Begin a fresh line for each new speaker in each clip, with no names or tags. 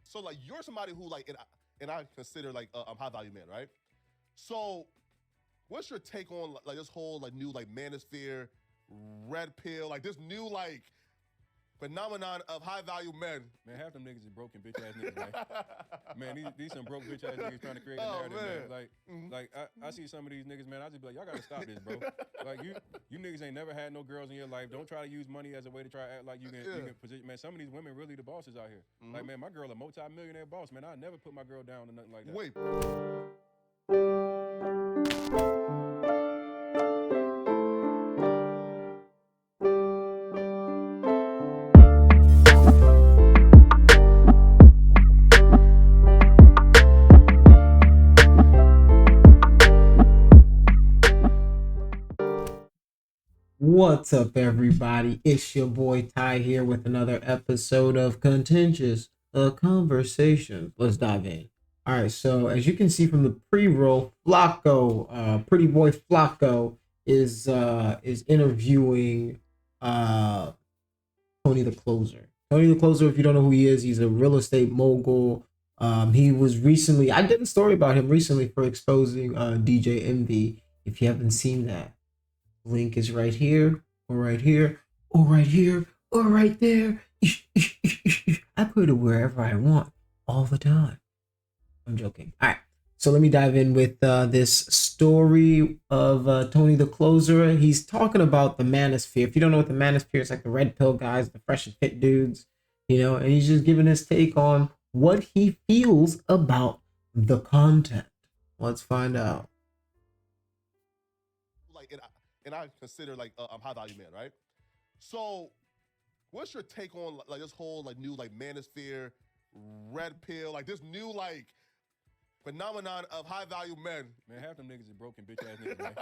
So like you're somebody who like, and I consider like high value man, right? So what's your take on like this whole like new like manosphere, red pill, like this new like phenomenon of high value men?
Man, half them niggas is broken bitch ass niggas, man. Man, these some broke bitch ass niggas trying to create a narrative, man. I see some of these niggas, man. I just be like, y'all gotta stop this, bro. Like you niggas ain't never had no girls in your life. Don't try to use money as a way to try to act like you can position. Man, some of these women really the bosses out here. Like, man, my girl a multi-millionaire boss, man. I never put my girl down or nothing like that.
Wait.
What's up, everybody? It's your boy Ty here with another episode of Contentious Conversations. Let's dive in. All right, so as you can see from the pre-roll, Flakko, pretty boy Flakko, is interviewing Tony the Closer. Tony the Closer, if you don't know who he is, he's a real estate mogul. He was recently, I did a story about him recently for exposing DJ Envy. If you haven't seen that, link is right here, or right here, or right here, or right there. I put it wherever I want, all the time. I'm joking. All right, so let me dive in with this story of Tony the Closer. He's talking about the manosphere. If you don't know what the manosphere is, like the red pill guys, the fresh and fit dudes, you know, and he's just giving his take on what he feels about the content. Let's find out.
And I consider like high value man, right? So what's your take on like this whole like new like manosphere, red pill, like this new like phenomenon of high value men?
Man, half them niggas is broken bitch ass niggas, man.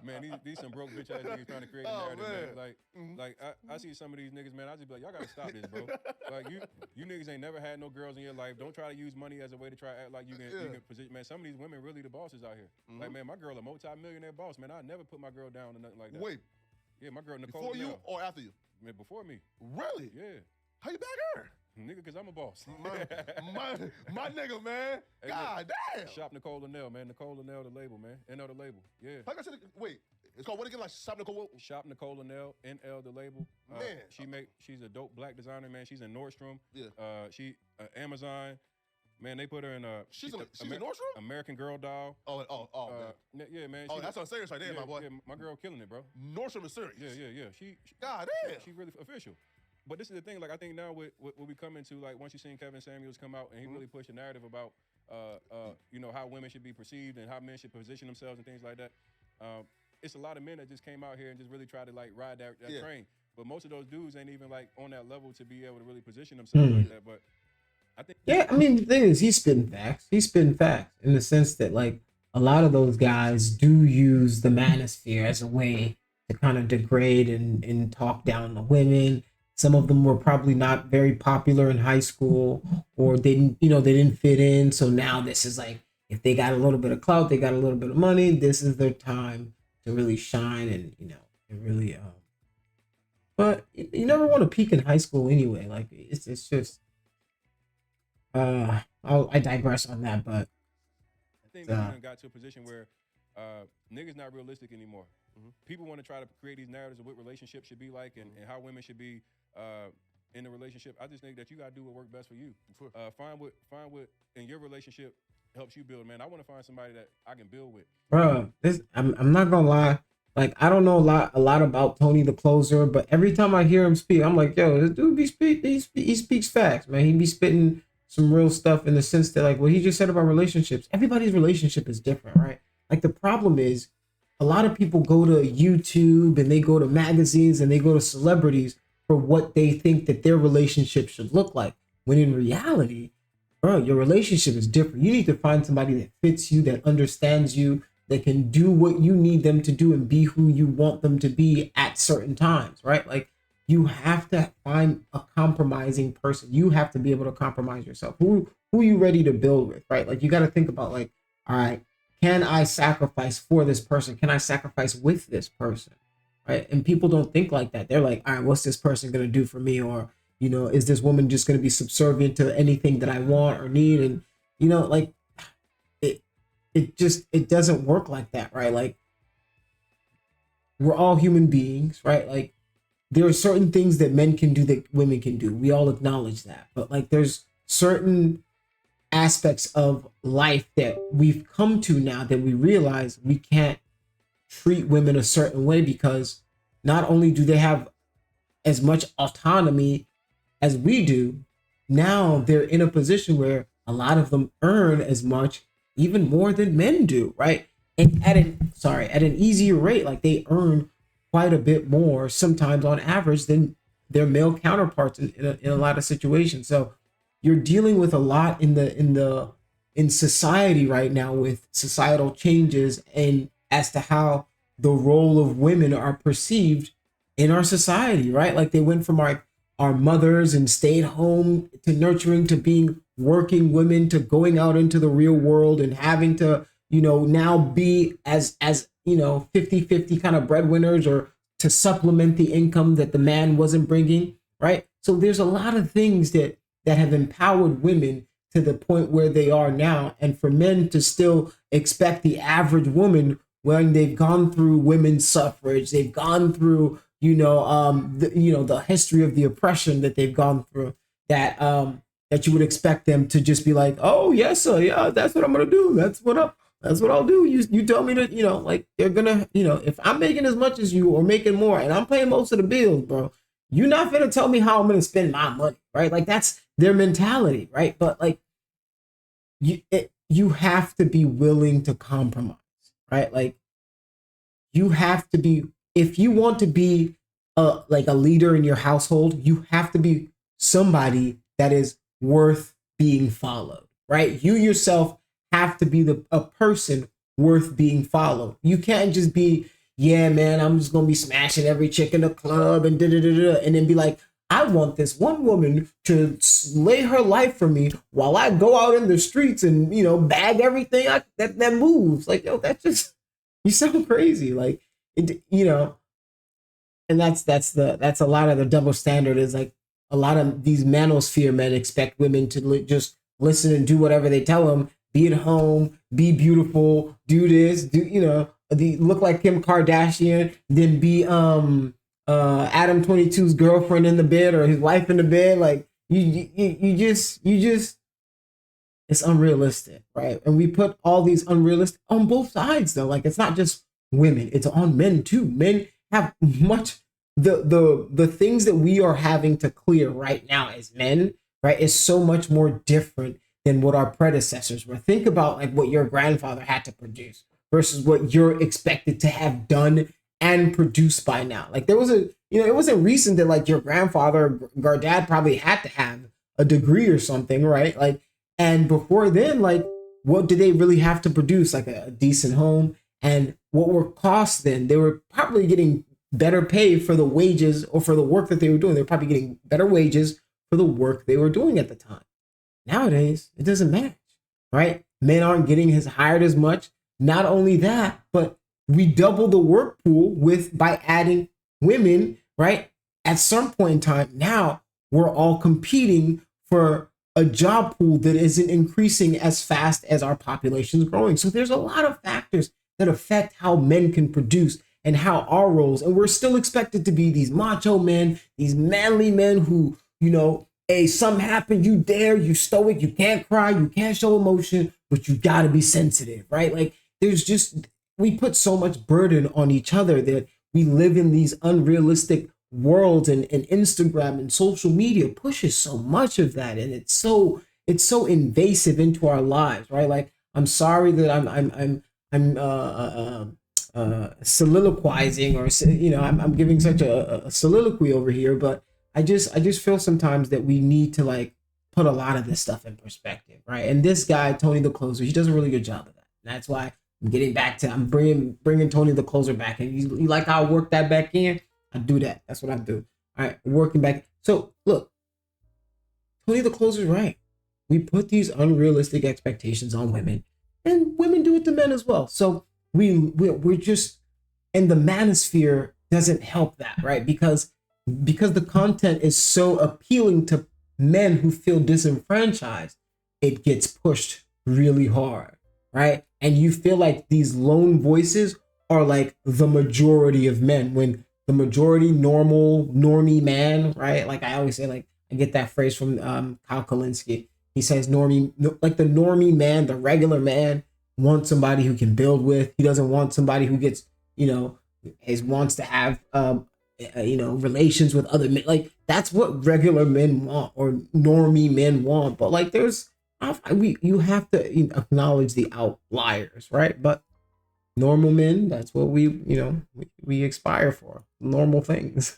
Man, these some broke bitch ass niggas trying to create a narrative, man. Like I see some of these niggas, man. I just be like, y'all gotta stop this, bro. Like you niggas ain't never had no girls in your life. Don't try to use money as a way to try to act like you can position. Man, some of these women really the bosses out here. Like, man, my girl a multi-millionaire boss, man. I never put my girl down or nothing like that.
Wait.
Yeah, my girl Nicole.
Before you or after you?
Man, before me.
Really?
Yeah.
How you bag her?
Nigga, cause I'm a boss.
my nigga, man. Hey, God damn.
Shop Nicole Linnell, man. Nicole Linnell, the label, man. NL the label. Yeah.
Like I said, wait. It's called what again? Like Shop Nicole?
Shop Nicole Linnell, NL the label. Man. She's a dope black designer, man. She's in Nordstrom.
Yeah.
She Amazon. Man, they put her in
she's in Nordstrom?
American Girl doll.
Man.
Yeah, man.
Oh, that's serious right there, my boy.
Yeah, my girl killing it, bro.
Nordstrom is serious.
Yeah. She
God damn.
She really official. But this is the thing, like I think now what we come into, like once you seen Kevin Samuels come out and he really pushed a narrative about you know, how women should be perceived and how men should position themselves and things like that. It's a lot of men that just came out here and just really tried to like ride that train. But most of those dudes ain't even like on that level to be able to really position themselves like that. But I think
I mean the thing is he's spitting facts. He's spitting facts in the sense that like a lot of those guys do use the manosphere as a way to kind of degrade and talk down the women. Some of them were probably not very popular in high school, or they didn't fit in. So now this is like, if they got a little bit of clout, they got a little bit of money, this is their time to really shine and, and really, but you never want to peak in high school anyway. Like it's just, I digress on that, but
I think we got to a position where niggas not realistic anymore. People want to try to create these narratives of what relationships should be like and how women should be in a relationship. I just think that you gotta do what works best for you. Find what in your relationship helps you build, man. I want to find somebody that I can build with.
Bro, I'm not gonna lie. Like I don't know a lot about Tony the Closer, but every time I hear him speak, I'm like, yo, this dude he speaks facts, man. He be spitting some real stuff in the sense that like what he just said about relationships. Everybody's relationship is different, right? Like the problem is a lot of people go to YouTube and they go to magazines and they go to celebrities for what they think that their relationship should look like. When in reality, bro, your relationship is different. You need to find somebody that fits you, that understands you, that can do what you need them to do and be who you want them to be at certain times, right? Like you have to find a compromising person. You have to be able to compromise yourself. Who you ready to build with, right? Like you got to think about like, all right, can I sacrifice for this person? Can I sacrifice with this person? Right? And people don't think like that. They're like, all right, what's this person going to do for me? Or, is this woman just going to be subservient to anything that I want or need? And, like it doesn't work like that, right? Like, we're all human beings, right? Like, there are certain things that men can do that women can do. We all acknowledge that. But like, there's certain aspects of life that we've come to now that we realize we can't treat women a certain way, because not only do they have as much autonomy as we do, now they're in a position where a lot of them earn as much, even more than men do, right? And at an easier rate. Like, they earn quite a bit more sometimes on average than their male counterparts in a lot of situations. So you're dealing with a lot in society right now, with societal changes and as to how the role of women are perceived in our society, right? Like, they went from our mothers and stayed home to nurturing to being working women to going out into the real world and having to, now be as 50-50 kind of breadwinners, or to supplement the income that the man wasn't bringing, right? So there's a lot of things that have empowered women to the point where they are now. And for men to still expect the average woman, when they've gone through women's suffrage, they've gone through, the history of the oppression that they've gone through, that you would expect them to just be like, oh yes, sir, yeah, that's what I'm gonna do. That's what I'll do. You tell me to, like, they're gonna, if I'm making as much as you or making more and I'm paying most of the bills, bro, you're not gonna tell me how I'm gonna spend my money, right? Like, that's their mentality, right? But like, you have to be willing to compromise, right? Like, you have to be, if you want to be a leader in your household, you have to be somebody that is worth being followed, right? You yourself have to be a person worth being followed. You can't just be, yeah, man, I'm just gonna be smashing every chick in the club and and then be like, I want this one woman to lay her life for me while I go out in the streets and, bag everything that moves. Like, yo, that's just, you sound crazy. Like, and that's a lot of the double standard. Is like, a lot of these manosphere men expect women to just listen and do whatever they tell them, be at home, be beautiful, do this, look like Kim Kardashian, then be Adam 22's girlfriend in the bed or his wife in the bed. Like, you just it's unrealistic, right? And we put all these unrealistic on both sides, though. Like, it's not just women, it's on men too. Men have much, the things that we are having to clear right now as men, right, is so much more different than what our predecessors were. Think about like what your grandfather had to produce versus what you're expected to have done and produced by now. Like, there was it wasn't recent that like your grandfather or dad probably had to have a degree or something, right? Like, and before then, like, what did they really have to produce? Like a decent home. And what were costs then? They were probably getting better pay for the wages or for the work that they were doing. They were probably getting better wages for the work they were doing at the time. Nowadays, it doesn't match, right? Men aren't getting hired as much. Not only that, but we double the work pool by adding women, right? At some point in time, now we're all competing for a job pool that isn't increasing as fast as our population is growing. So there's a lot of factors that affect how men can produce and how our roles, and we're still expected to be these macho men, these manly men who, hey, something happened, you dare, you stoic, you can't cry, you can't show emotion, but you gotta be sensitive, right? Like, we put so much burden on each other that we live in these unrealistic worlds, and Instagram and social media pushes so much of that, and it's so invasive into our lives, right? Like, I'm sorry that I'm soliloquizing, or I'm giving such a soliloquy over here, but I just feel sometimes that we need to like put a lot of this stuff in perspective, right? And this guy, Tony the Closer, he does a really good job of that. And that's why I'm bringing Tony the Closer back. And you like how I work that back in? I do that. That's what I do. All right, working back. So look, Tony the Closer is right. We put these unrealistic expectations on women, and women do it to men as well. So we're just, and the manosphere doesn't help that, right? Because because the content is so appealing to men who feel disenfranchised, it gets pushed really hard, right? And you feel like these lone voices are like the majority of men, when the majority normie man, right? Like I always say, like I get that phrase from Kyle Kalinske. He says normie, like the normie man, the regular man wants somebody who can build with. He doesn't want somebody who gets, wants to have relations with other men. Like that's what regular men want or normie men want. But like you have to acknowledge the outliers, right? But normal men, that's what we aspire for. Normal things.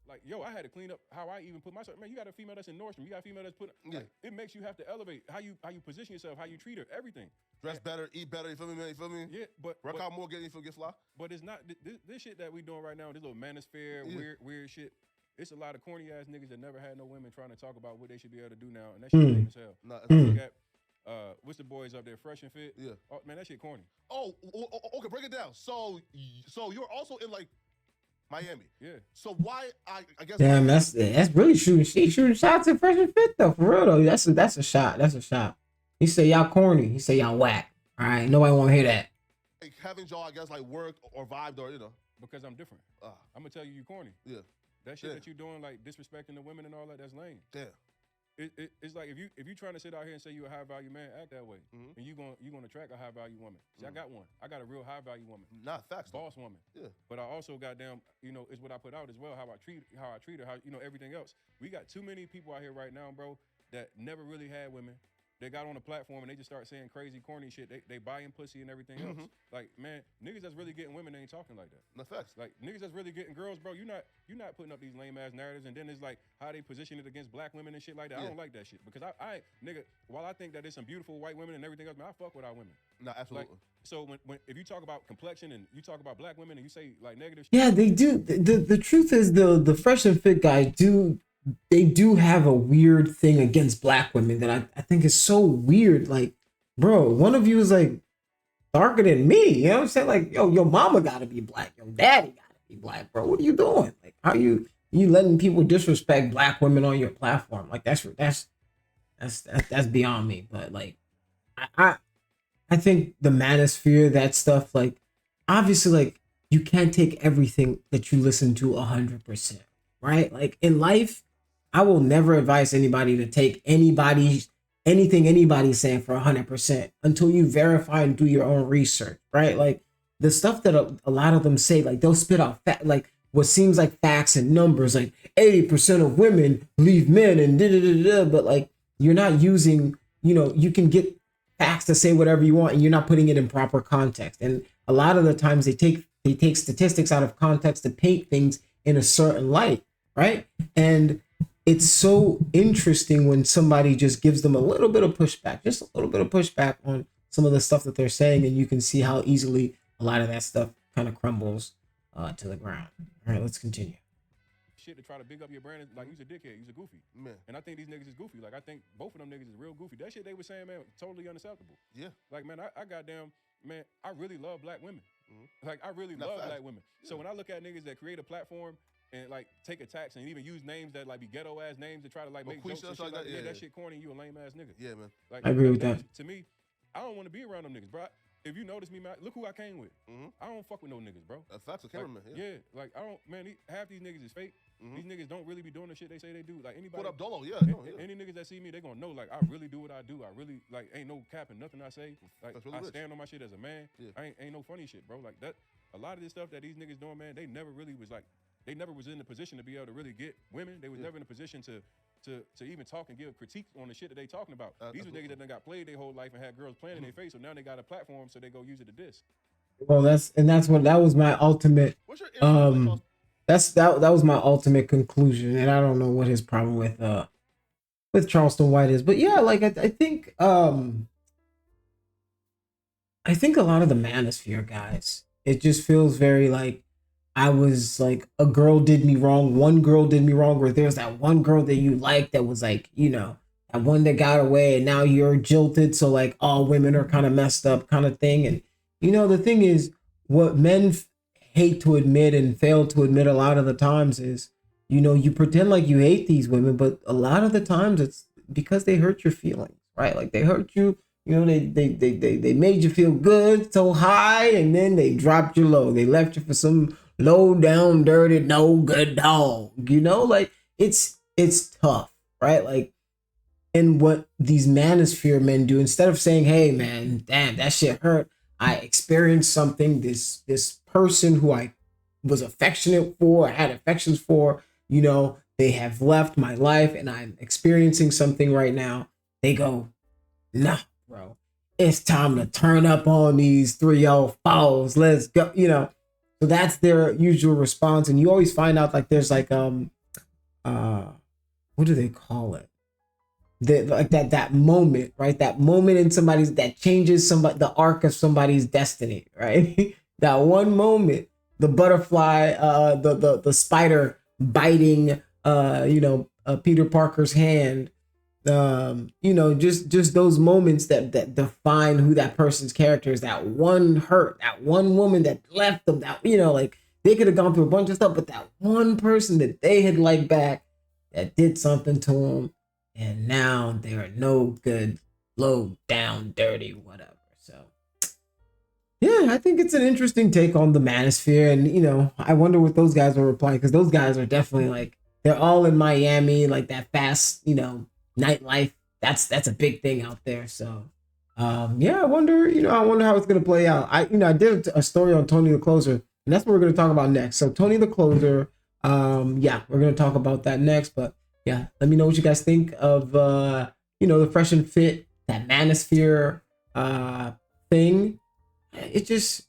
Like, yo, I had to clean up how I even put myself. Man, you got a female that's in Nordstrom. You got a female that's put. Like, it makes you have to elevate how you position yourself, how you treat her, everything.
Dress better, eat better. You feel me, man? You feel me?
Yeah, but
work out more, get fly.
But it's not this shit that we doing right now. This little manosphere, weird shit. It's a lot of corny ass niggas that never had no women trying to talk about what they should be able to do now, and that shit lame as hell. Nah, what's the boys up there, Fresh and Fit?
Yeah.
Oh, man, that shit corny.
Oh, okay, break it down. So you're also in like Miami.
Yeah.
So why I guess.
Damn, that's really shooting shots at Fresh and Fit though. For real though, that's a shot. That's a shot. He say y'all corny. He say y'all whack. All right, nobody want to hear that.
Like, haven't y'all, I guess, like worked or vibed or
Because I'm different. I'm gonna tell you corny.
Yeah.
That shit that you doing, like disrespecting the women and all that, that's lame.
Damn.
It's like if you trying to sit out here and say you a high value man, act that way, and you gonna attract a high value woman. See, I got one. I got a real high value woman.
Not facts.
Boss woman.
Yeah.
But I also goddamn, is what I put out as well. How I treat her. How everything else. We got too many people out here right now, bro, that never really had women. They got on a platform and they just start saying crazy, corny shit. They buying pussy and everything else. Like, man, niggas that's really getting women, they ain't talking like that.
No facts.
Like, niggas that's really getting girls, bro, you're not putting up these lame ass narratives, and then it's like how they position it against black women and shit like that. I don't like that shit. Because I nigga, while I think that there's some beautiful white women and everything else, man, I fuck with our women.
No, absolutely.
Like, so when if you talk about complexion and you talk about black women and you say like negative shit.
Yeah, they do. The truth is the Fresh and Fit guys do have a weird thing against black women that I think is so weird. Like, bro, one of you is like darker than me. You know what I'm saying? Like, yo, your mama gotta be black. Your daddy gotta be black, bro. What are you doing? Like, how you letting people disrespect black women on your platform? Like, that's beyond me. But like, I think the manosphere, that stuff, like, obviously, like, you can't take everything that you listen to 100%, right? Like, in life, I will never advise anybody to take anything anybody's saying for 100% until you verify and do your own research, right? Like, the stuff that a lot of them say, like, they'll spit out like what seems like facts and numbers, like 80% of women leave men and but like, you're not using, you can get facts to say whatever you want and you're not putting it in proper context. And a lot of the times they take statistics out of context to paint things in a certain light, right? And it's so interesting when somebody just gives them a little bit of pushback on some of the stuff that they're saying, and you can see how easily a lot of that stuff kind of crumbles to the ground. All right, let's continue.
Shit to try to big up your brand, like, you's a dickhead, you's a goofy.
Man.
And I think these niggas is goofy. Like, I think both of them niggas is real goofy. That shit they were saying, man, totally unacceptable.
Yeah.
Like, man, I goddamn, man, I really love black women. Like, I really love black women. Yeah. So when I look at niggas that create a platform and like take attacks and even use names that like be ghetto ass names to try to like make jokes and shit like that, that shit corny. You a lame ass nigga.
Yeah, man.
Like, I agree with that.
To me, I don't want to be around them niggas, bro. If you notice me, man, look who I came with. I don't fuck with no niggas, bro.
That's a cameraman.
Yeah, like, I don't, man. Half these niggas is fake. These niggas don't really be doing the shit they say they do. Like, anybody.
Put up Dolo, yeah.
Any niggas that see me, they gonna know, like, I really do what I do. I really, like, ain't no capping nothing I say. Like, really I stand on my shit as a man. Yeah. I ain't no funny shit, bro. Like, that, a lot of this stuff that these niggas doing, man, they never really was like, they never was in the position to be able to really get women. They was never in a position to even talk and give critique on the shit that they talking about. These were niggas that done got played their whole life and had girls playing in their face, so now they got a platform, so they go use it to diss.
Well, that was my ultimate.
What's your
that was my ultimate conclusion, and I don't know what his problem with with Charleston White is. But yeah, like I think a lot of the manosphere guys, it just feels very like I was like a girl did me wrong, one girl did me wrong, or there's that one girl that you like that was like, that one that got away and now you're jilted, so like all women are kind of messed up kind of thing. And the thing is, what men hate to admit and fail to admit a lot of the times is, you pretend like you hate these women, but a lot of the times it's because they hurt your feelings, right? Like they hurt you. They made you feel good, so high, and then they dropped you low. They left you for some low down, dirty, no good dog. Like it's tough, right? Like, and what these manosphere men do, instead of saying, "Hey, man, damn, that shit hurt. I experienced something. This person who I was affectionate for, I had affections for, they have left my life, and I'm experiencing something right now." They go, "Nah, bro, it's time to turn up on these 304s. Let's go." So that's their usual response. And you always find out like there's like what do they call it? Like that moment, right? That moment in somebody's that changes the arc of somebody's destiny, right? That one moment, the butterfly, the spider biting Peter Parker's hand. Just those moments that define who that person's character is. That one hurt, that one woman that left them, that like they could have gone through a bunch of stuff, but that one person that they had liked back that did something to them, and now they're no good, low down, dirty, whatever. So yeah, I think it's an interesting take on the manosphere, and I wonder what those guys will reply, because those guys are definitely like, they're all in Miami, like that fast, nightlife. That's a big thing out there. So I wonder how it's gonna play out. I did a story on Tony the Closer, and that's what we're gonna talk about next. So Tony the Closer, we're gonna talk about that next. But yeah, let me know what you guys think of the Fresh and Fit, that manosphere thing. It just,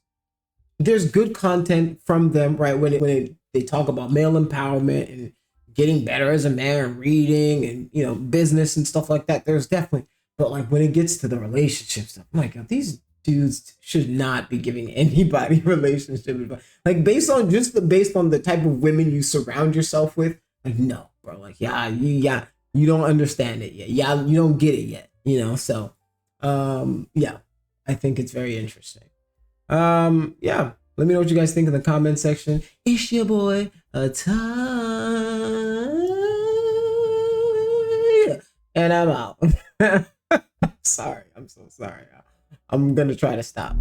there's good content from them, right? When they talk about male empowerment and getting better as a man and reading and business and stuff like that, there's definitely, but like when it gets to the relationship stuff, I'm like, these dudes should not be giving anybody relationship advice. Like based on the type of women you surround yourself with, like, no, bro, like you don't understand it yet. Yeah, you don't get it yet, so I think it's very interesting. Let me know what you guys think in the comment section. It's your boy, Ty, and I'm out. Sorry, I'm so sorry. I'm gonna try to stop.